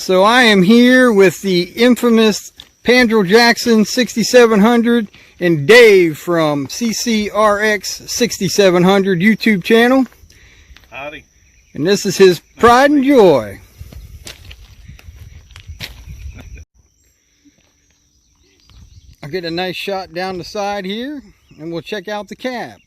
So I am here with the infamous Pandrol Jackson 6700 and Dave from ccrx 6700 YouTube channel. Howdy. And this is his pride and joy. I'll get a nice shot down the side here and we'll check out the cab.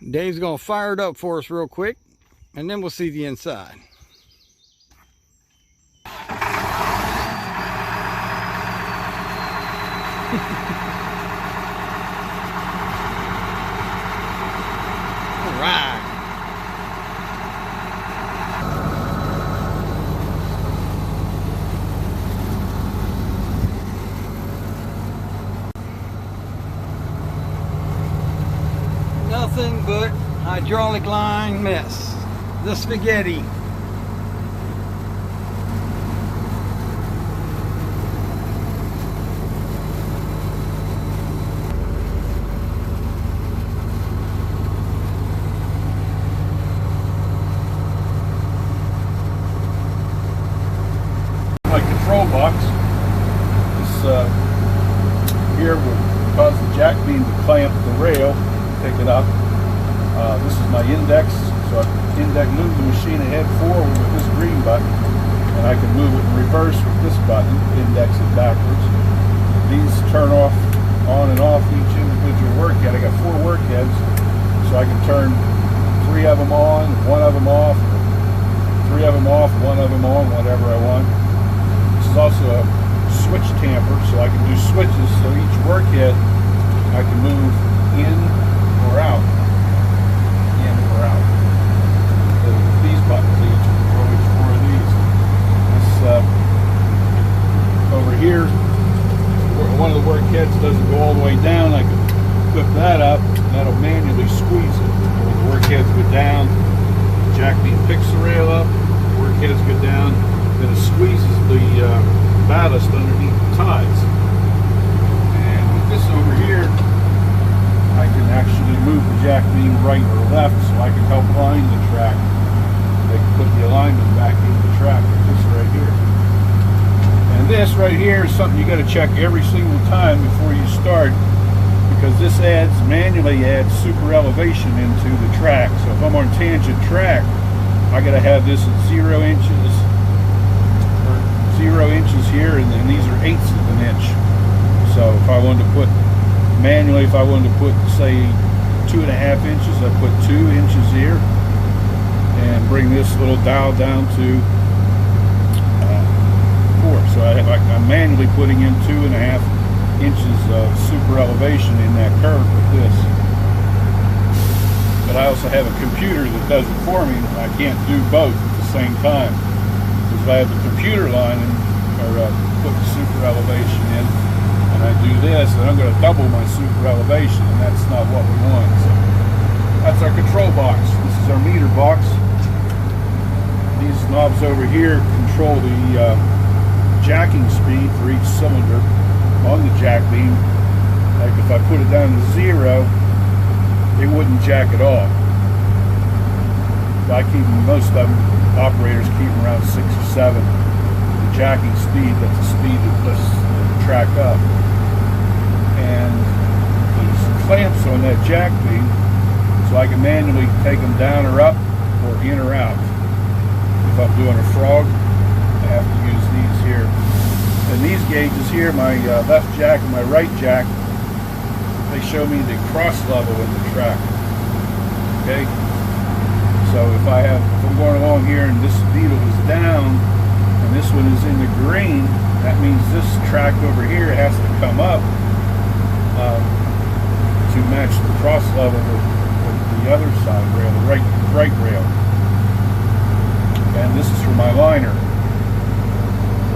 Dave's going to fire it up for us real quick, and then we'll see the inside. All right. Nothing but hydraulic line mess. The spaghetti. My control box. This here will cause the jack beam to clamp the rail. Pick it up. This is my index, so I can move the machine ahead forward with this green button, and I can move it in reverse with this button, index it backwards. These turn off, on and off each individual work head. I got 4 work heads, so I can turn 3 of them on, 1 of them off, or 3 of them off, 1 of them on, whatever I want. This is also a switch tamper, so I can do switches, so each work head I can move in or out, in or out. These buttons each control each 4 of these. This over here, one of the work heads doesn't go all the way down. I can flip that up, and that'll manually squeeze it. When the work heads go down, the jack beam picks the rail up. The work heads go down, then it squeezes the ballast underneath the ties. And with this over here, I can actually move the jack beam right or left, so I can help line the track. They can put the alignment back into the track like this right here. And this right here is something you got to check every single time before you start, because this manually adds super elevation into the track. So if I'm on tangent track, I got to have this at 0 inches, or 0 inches here, and then these are 1/8 of an inch. So if I wanted to put manually, if I wanted to put, say, 2.5 inches, I put 2 inches here and bring this little dial down to 4. So I'm manually putting in 2.5 inches of super elevation in that curve with this. But I also have a computer that does it for me. I can't do both at the same time, because I have the computer line or put the super elevation in, and I do this, and I'm going to double my super elevation, and that's not what we want. So that's our control box. This is our meter box. These knobs over here control the jacking speed for each cylinder on the jack beam. Like if I put it down to 0, it wouldn't jack at all. I keep, most of them, operators keep around 6 or 7. The jacking speed, that's the speed that lifts the track up. And there's clamps on that jack beam, so I can manually take them down or up, or in or out. If I'm doing a frog, I have to use these here. And these gauges here, my left jack and my right jack, they show me the cross level in the track. Okay? So if I'm going along here and this needle is down and this one is in the green, that means this track over here has to come up to match the cross level with the other side rail, the right rail. And this is for my liner.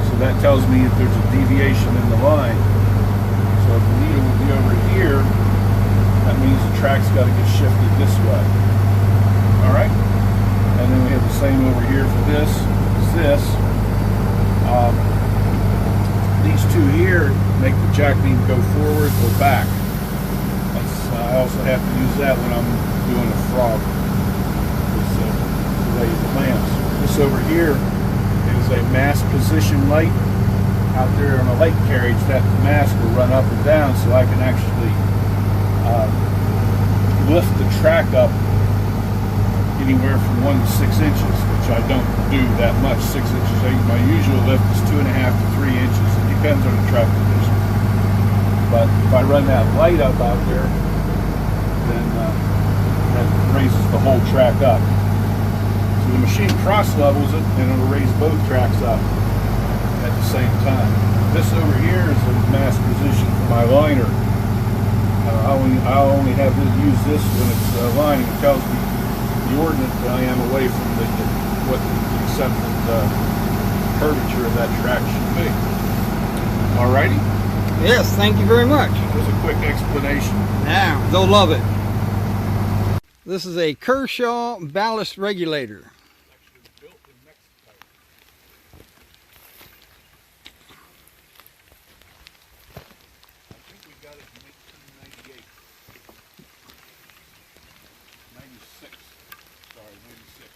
So that tells me if there's a deviation in the line. So if the needle will be over here, that means shifted this way. All right, and then we have the same over here for this. This. These two here make the jack beam go forward or back. I also have to use that when I'm doing a frog. This the way it lands. This over here is a mast position light. Out there on a light carriage, that mast will run up and down, so I can actually lift the track up anywhere from 1 to 6 inches, which I don't do that much. 6 inches. My usual lift is 2.5 to 3 inches. It depends on the track condition. But if I run that light up out there, then that raises the whole track up. So the machine cross levels it, and it'll raise both tracks up at the same time. This over here is a mast position for my liner. I only have to use this when it's lining. It tells me the ordinate that I am away from what the accepted curvature of that track should be. Alrighty? Yes, thank you very much. That was a quick explanation. Now, they'll love it. This is a Kershaw ballast regulator. Actually built in Mexico. I think we got it in 1998. 96. Sorry, 96.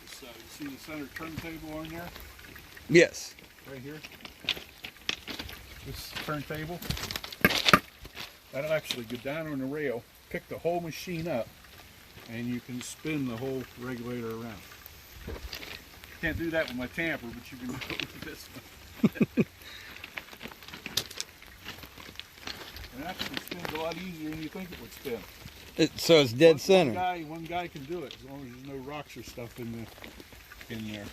You see the center turntable on there? Yes. Right here. This turntable. That'll actually go down on the rail, pick the whole machine up, and you can spin the whole regulator around. Can't do that with my Tamper, but you can do it with this one. It actually spins a lot easier than you think it would spin. So it's dead center. One guy can do it as long as there's no rocks or stuff in there.